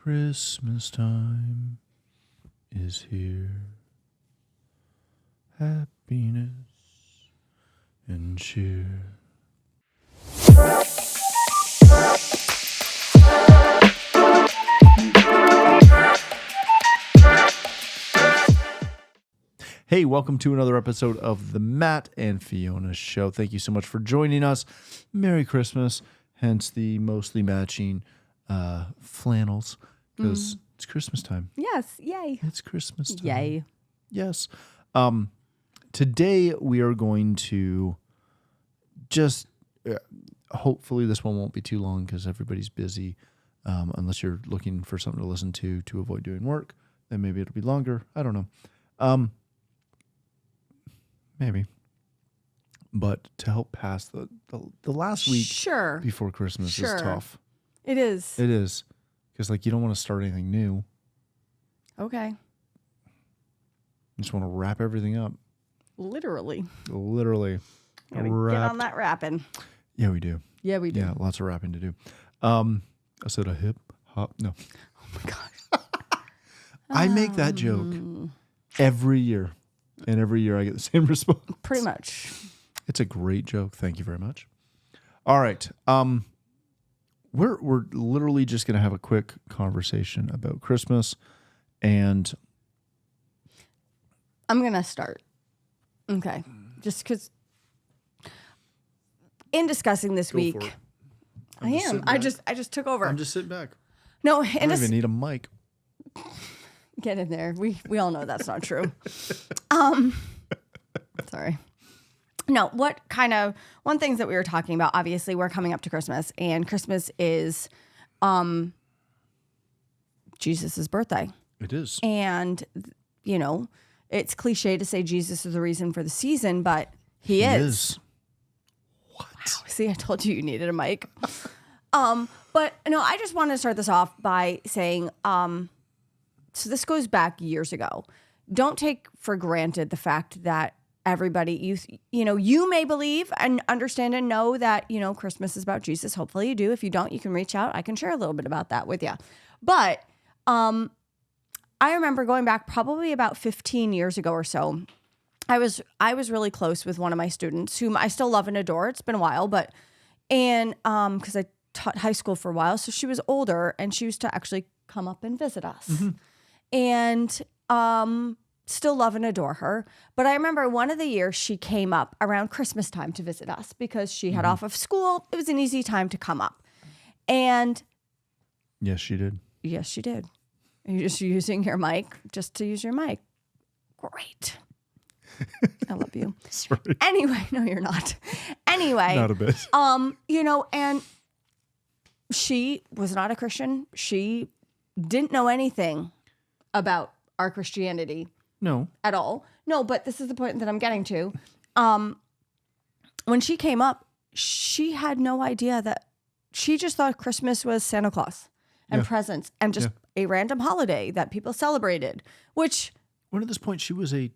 Christmas time is here. Happiness and cheer. Hey, welcome to another episode of the Matt and Fiona Show. Thank you so much for joining us. Merry Christmas, hence the mostly matching flannels, because it's Christmas time. Yes, yay. It's Christmas time. Yay. Yes. Today we are going to just, hopefully this one won't be too long because everybody's busy, unless you're looking for something to listen to avoid doing work. Then maybe it'll be longer. I don't know. Maybe. But to help pass the last week before Christmas is tough. It is. It is. Because, you don't want to start anything new. Okay. You just want to wrap everything up. Literally. Literally. Get on that wrapping. Yeah, we do. Yeah, we do. Yeah, lots of wrapping to do. I said a hip hop. No. Oh, my God. I make that joke every year. And every year I get the same response. Pretty much. It's a great joke. Thank you very much. All right. We're literally just going to have a quick conversation about Christmas, and I'm going to start. Okay. Just because in discussing this week, I am. I just took over. I'm just sitting back. No, I don't even need a mic. Get in there. We all know that's not true. Sorry. No, one things that we were talking about, obviously we're coming up to Christmas, and Christmas is Jesus' birthday. It is. And, it's cliche to say Jesus is the reason for the season, but he is. What? Wow. See, I told you needed a mic. But no, I just want to start this off by saying, so this goes back years ago. Don't take for granted the fact that everybody, you may believe and understand and know that, Christmas is about Jesus. Hopefully you do. If you don't, you can reach out. I can share a little bit about that with you. But I remember going back probably about 15 years ago or so. I was really close with one of my students whom I still love and adore. It's been a while, because I taught high school for a while. So she was older and she used to actually come up and visit us. Mm-hmm. And still love and adore her. But I remember one of the years she came up around Christmas time to visit us because she had off of school. It was an easy time to come up. And yes, she did. Yes, she did. Are you just using your mic just to use your mic? Great. I love you. Sorry. Anyway, no, you're not. Anyway. Not a bit. And she was not a Christian. She didn't know anything about our Christianity. No. At all. No, but this is the point that I'm getting to. When she came up, she had no idea that she just thought Christmas was Santa Claus and presents and just a random holiday that people celebrated, which... When at this point she was a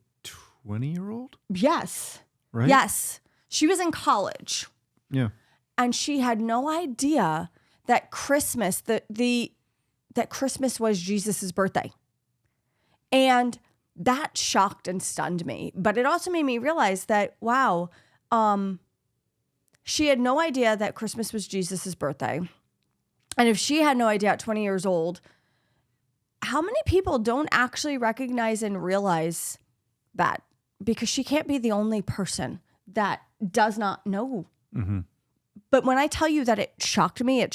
20-year-old? Yes. Right? Yes. She was in college. Yeah. And she had no idea that Christmas, that Christmas was Jesus's birthday. And that shocked and stunned me. But it also made me realize that, wow, she had no idea that Christmas was Jesus's birthday. And if she had no idea at 20 years old, how many people don't actually recognize and realize that? Because she can't be the only person that does not know. Mm-hmm. But when I tell you that it shocked me.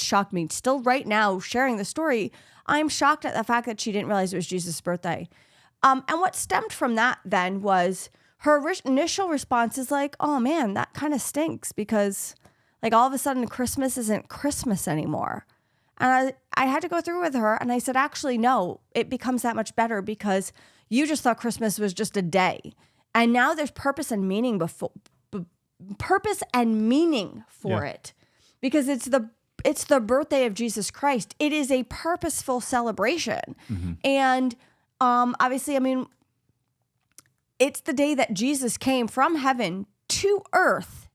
Still right now, sharing the story, I'm shocked at the fact that she didn't realize it was Jesus' birthday. And what stemmed from that then was her initial response is like, oh man, that kind of stinks because all of a sudden Christmas isn't Christmas anymore. And I had to go through with her and I said, actually, no, it becomes that much better because you just thought Christmas was just a day. And now there's purpose and meaning for it because it's the birthday of Jesus Christ. It is a purposeful celebration. Mm-hmm. And obviously, it's the day that Jesus came from heaven to earth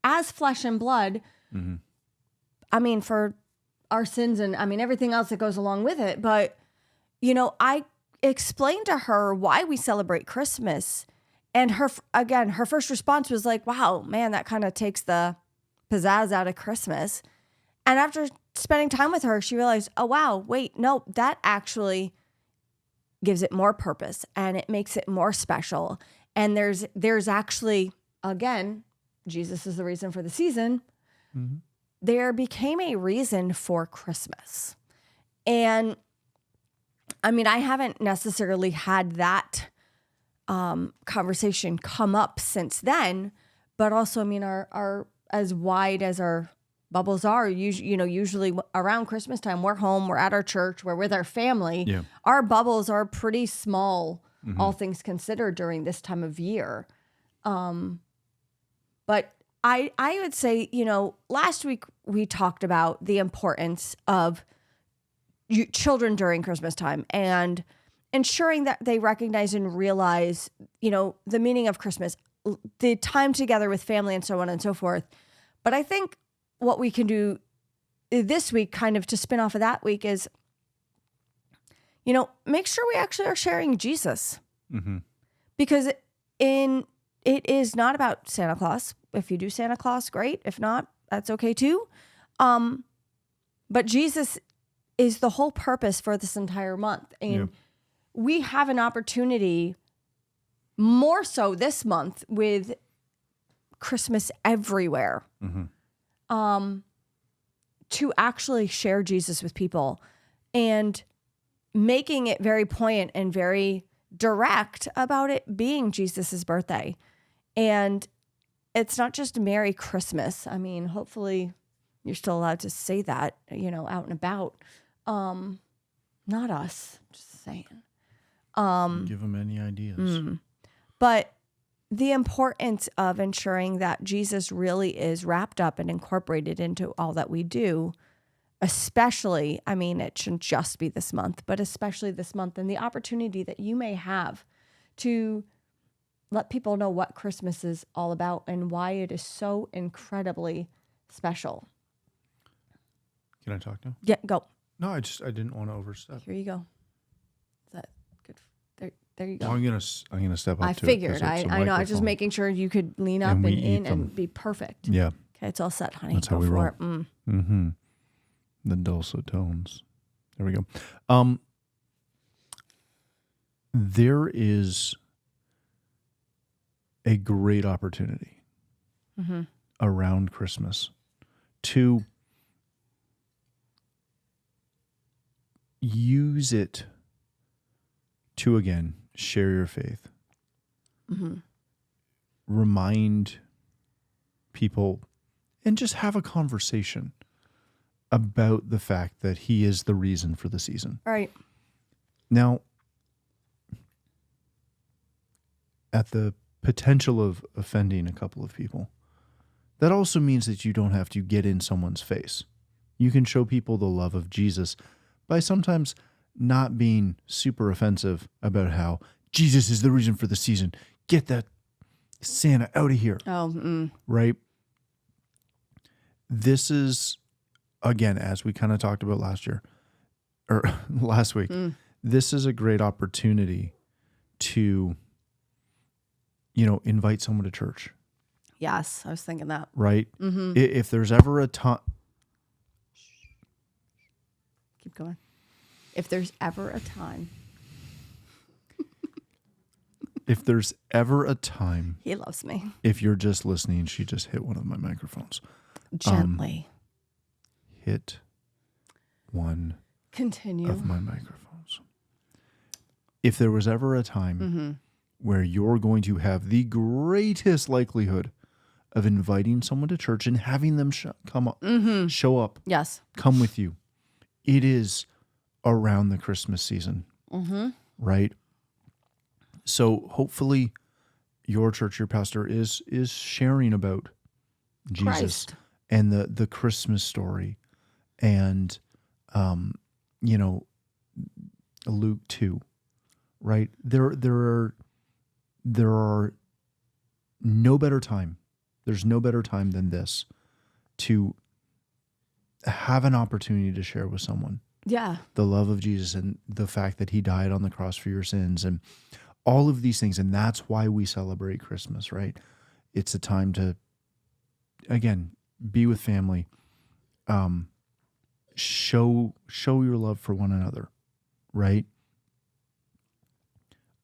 as flesh and blood. Mm-hmm. For our sins and I mean everything else that goes along with it. But, I explained to her why we celebrate Christmas. And her first response was like, wow, man, that kind of takes the pizzazz out of Christmas. And after spending time with her, she realized, oh, wow, wait, no, that actually gives it more purpose and it makes it more special. And there's actually, again, Jesus is the reason for the season. Mm-hmm. There became a reason for Christmas. And I mean, I haven't necessarily had that conversation come up since then, but also, I mean, our as wide as our bubbles are, usually around Christmas time, we're home, we're at our church, we're with our family. Yeah. Our bubbles are pretty small, all things considered, during this time of year. But I would say, last week we talked about the importance of children during Christmas time and ensuring that they recognize and realize, the meaning of Christmas, the time together with family and so on and so forth. But I think what we can do this week, kind of to spin off of that week, is, make sure we actually are sharing Jesus. Mm-hmm. Because it is not about Santa Claus. If you do Santa Claus, great. If not, that's okay too. But Jesus is the whole purpose for this entire month. And we have an opportunity, more so this month, with Christmas everywhere, to actually share Jesus with people and making it very poignant and very direct about it being Jesus's birthday. And it's not just Merry Christmas. I mean, hopefully you're still allowed to say that, out and about. Not us, just saying. Give them any ideas. But the importance of ensuring that Jesus really is wrapped up and incorporated into all that we do, especially, I mean, it shouldn't just be this month, but especially this month, and the opportunity that you may have to let people know what Christmas is all about and why it is so incredibly special. Can I talk now? Yeah, go. No, I didn't want to overstep. Here you go. Is that good? There you go. Well, I'm gonna step up. I figured. I know. I was just making sure you could lean up and in and be perfect. Yeah. Okay, it's all set, honey. That's how we roll. The dulcet tones. There we go. There is a great opportunity around Christmas to use it to, again, share your faith. Remind people and just have a conversation about the fact that he is the reason for the season. Right. Now, at the potential of offending a couple of people, that also means that you don't have to get in someone's face. You can show people the love of Jesus by sometimes not being super offensive about how Jesus is the reason for the season. Get that Santa out of here. Right? This is, again, as we kind of talked about last week, this is a great opportunity to, invite someone to church. Yes, I was thinking that. Right? If there's ever a time... Keep going. If there's ever a time. If there's ever a time. He loves me. If you're just listening, she just hit one of my microphones. Gently. Hit one of my microphones. If there was ever a time where you're going to have the greatest likelihood of inviting someone to church and having them show up, yes, come with you, it is around the Christmas season, right? So hopefully your church, your pastor is sharing about Jesus Christ. And the Christmas story and, Luke 2, right? There are no better time. There's no better time than this to have an opportunity to share with someone Yeah. the love of Jesus and the fact that he died on the cross for your sins and all of these things. And that's why we celebrate Christmas, right? It's a time to, again, be with family, show your love for one another, right?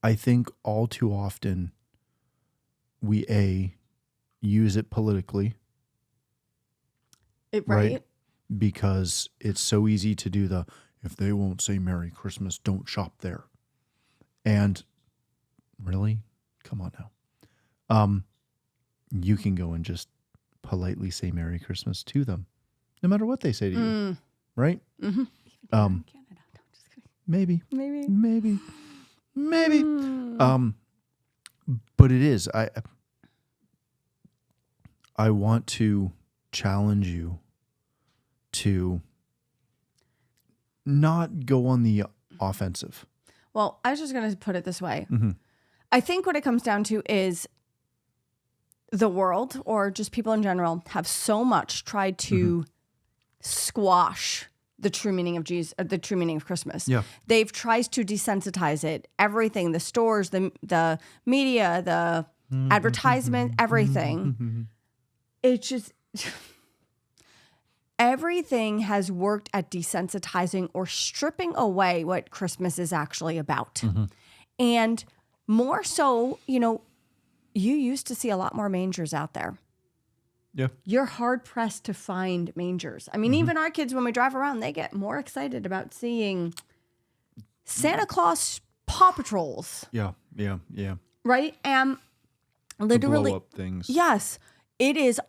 I think all too often we use it politically, Right? because it's so easy to do if they won't say Merry Christmas, don't shop there. And really, come on now. You can go and just politely say Merry Christmas to them, no matter what they say to you, right? Mm-hmm. Um, Canada. No, just kidding. maybe. But it is. I want to challenge you to not go on the offensive. Well, I was just going to put it this way. Mm-hmm. I think what it comes down to is the world, or just people in general, have so much tried to squash the true meaning of Jesus, the true meaning of Christmas. Yeah. They've tried to desensitize it. Everything, the stores, the media, the advertisement, everything. It's just everything has worked at desensitizing or stripping away what Christmas is actually about. And more so, you used to see a lot more mangers out there. Yeah. You're hard pressed to find mangers. I mean, even our kids, when we drive around, they get more excited about seeing Santa Claus Paw Patrols. Yeah. Right? And literally, blow up things. yes, it is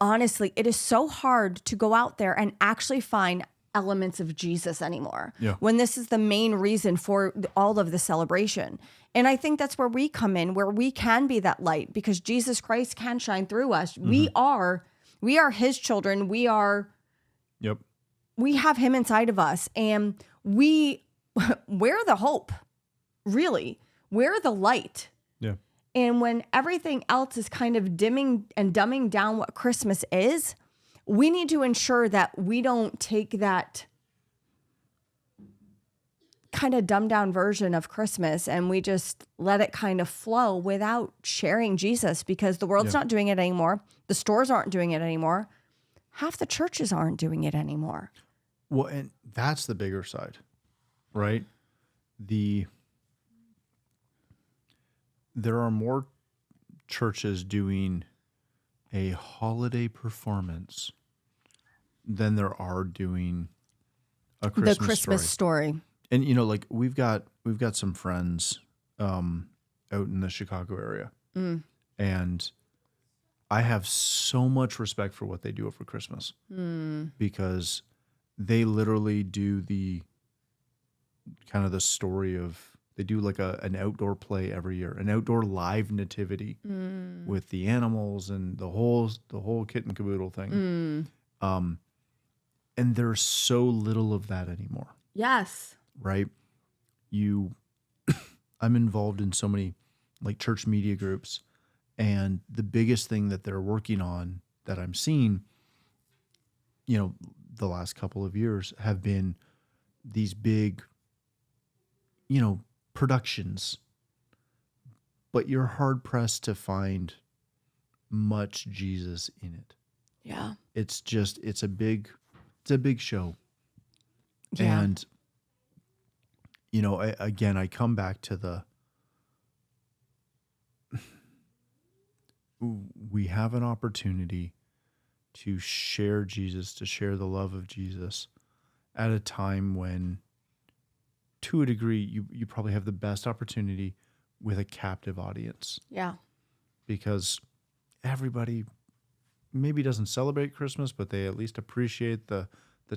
so hard to go out there and actually find elements of Jesus anymore. Yeah. When this is the main reason for all of the celebration. And I think that's where we come in, where we can be that light, because Jesus Christ can shine through us. We are his children. We have him inside of us, and we're the hope, really. We're the light. Yeah. And when everything else is kind of dimming and dumbing down what Christmas is, we need to ensure that we don't take that kind of dumbed down version of Christmas and we just let it kind of flow without sharing Jesus, because the world's not doing it anymore. The stores aren't doing it anymore. Half the churches aren't doing it anymore. Well, and that's the bigger side, right? There are more churches doing a holiday performance than there are doing a Christmas The Christmas story. And like we've got some friends out in the Chicago area, and I have so much respect for what they do over Christmas, because they literally do the kind of the story of, they do like an outdoor play every year, an outdoor live nativity with the animals and the whole kit and caboodle thing. And there's so little of that anymore. Yes. Right? I'm involved in so many like church media groups, and the biggest thing that they're working on that I'm seeing, the last couple of years have been these big, productions, but you're hard pressed to find much Jesus in it. Yeah. It's a big show. Yeah. And I come back to we have an opportunity to share Jesus, to share the love of Jesus at a time when, to a degree, you probably have the best opportunity with a captive audience. Yeah. Because everybody maybe doesn't celebrate Christmas, but they at least appreciate the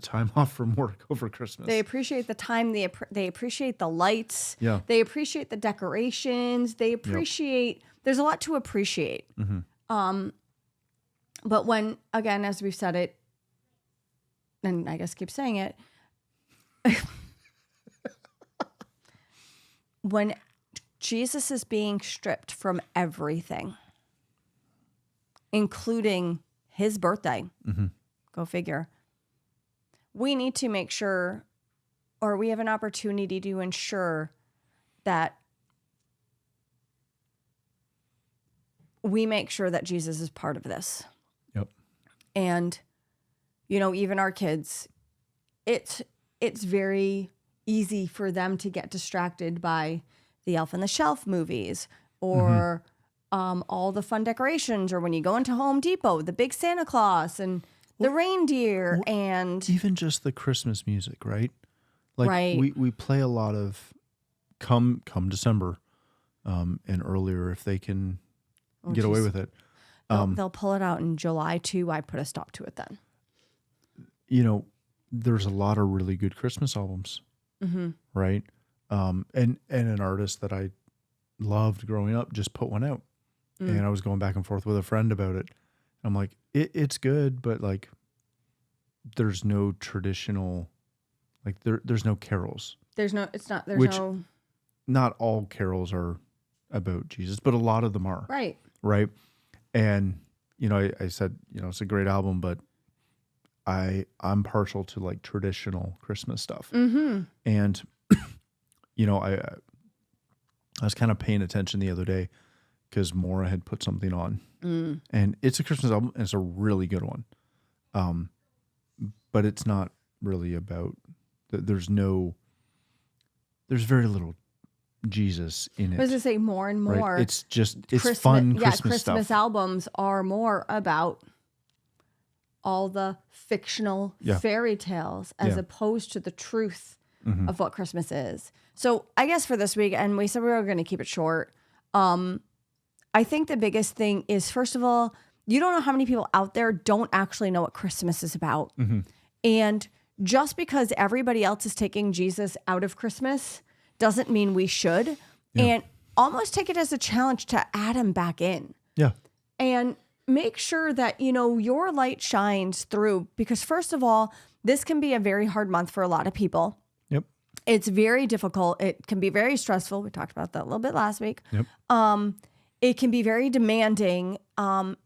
time off from work over Christmas. They appreciate the time. They appreciate the lights. Yeah. They appreciate the decorations. They appreciate, there's a lot to appreciate. But when, again, as we've said it, and I guess keep saying it, when Jesus is being stripped from everything, including his birthday, go figure. we need to make sure, or we have an opportunity to ensure that we make sure that Jesus is part of this. Yep. And, even our kids, it's very easy for them to get distracted by the Elf on the Shelf movies or all the fun decorations, or when you go into Home Depot, the big Santa Claus and the reindeer, and even just the Christmas music, right? Like right. we play a lot of come December and earlier if they can get away with it. They'll pull it out in July too. I put a stop to it then. There's a lot of really good Christmas albums, right? And an artist that I loved growing up just put one out, and I was going back and forth with a friend about it. I'm like, it's good, but like, there's no traditional, like there's no carols. Not all carols are about Jesus, but a lot of them are. Right. Right. And, I said, it's a great album, but I'm partial to like traditional Christmas stuff. Mm-hmm. And, I was kind of paying attention the other day because Maura had put something on, and it's a Christmas album, and it's a really good one. But it's not really about, there's very little Jesus in it. I was going to say more and more. Right? It's fun Christmas stuff. Christmas albums are more about all the fictional fairy tales as opposed to the truth of what Christmas is. So I guess for this week, and we said we were going to keep it short, I think the biggest thing is, first of all, you don't know how many people out there don't actually know what Christmas is about. And just because everybody else is taking Jesus out of Christmas doesn't mean we should. And almost take it as a challenge to add him back in. Yeah. And make sure that, your light shines through, because first of all, this can be a very hard month for a lot of people. Yep. It's very difficult. It can be very stressful. We talked about that a little bit last week. Yep. It can be very demanding. But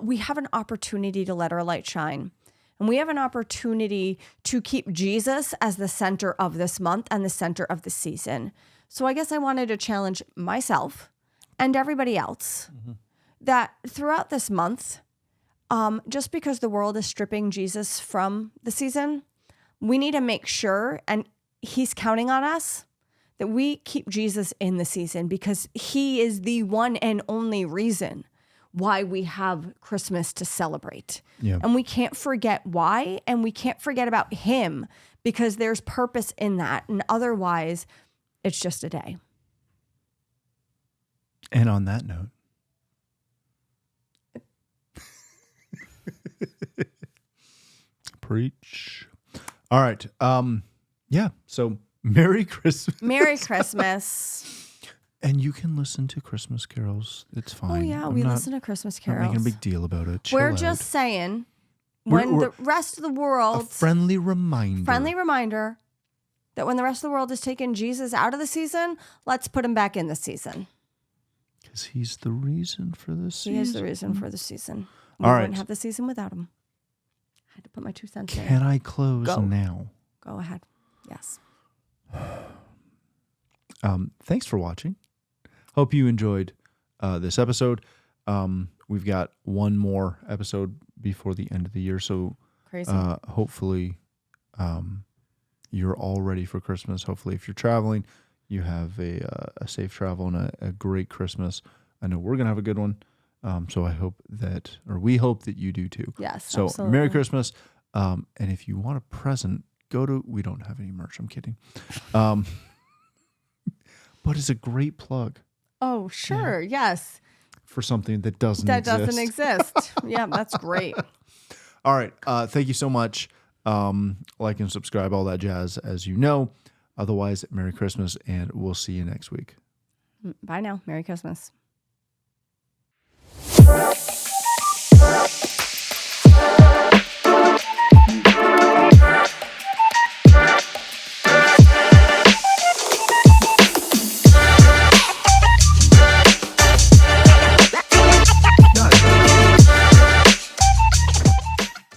we have an opportunity to let our light shine. And we have an opportunity to keep Jesus as the center of this month and the center of the season. So I guess I wanted to challenge myself and everybody else that throughout this month, just because the world is stripping Jesus from the season, we need to make sure, and he's counting on us, that we keep Jesus in the season, because he is the one and only reason why we have Christmas to celebrate. Yeah. And we can't forget why, and we can't forget about him, because there's purpose in that. And otherwise, it's just a day. And on that note, preach. All right. So Merry Christmas. Merry Christmas. And you can listen to Christmas carols. It's fine. Oh, yeah. We listen to Christmas carols. Not making a big deal about it. We're Chill just out. saying, We're- when the rest of the world... A friendly reminder. That when the rest of the world is taking Jesus out of the season, let's put him back in the season. Because he's the reason for this season. He is the reason for the season. We All right. wouldn't have the season without him. I had to put my 2 cents in. Can I close Go. now? Go ahead. Yes. Thanks for watching. Hope you enjoyed this episode. We've got one more episode before the end of the year, so Crazy. Hopefully you're all ready for Christmas. Hopefully, if you're traveling, you have a safe travel and a great Christmas. I know we're gonna have a good one. So we hope that you do too. Yes. So absolutely. Merry Christmas. And if you want a present, we don't have any merch. I'm kidding. But it's a great plug. Oh, sure. Yeah. Yes. For something that doesn't exist. Yeah, that's great. All right. Thank you so much. Like and subscribe, all that jazz, as you know. Otherwise, Merry Christmas, and we'll see you next week. Bye now. Merry Christmas.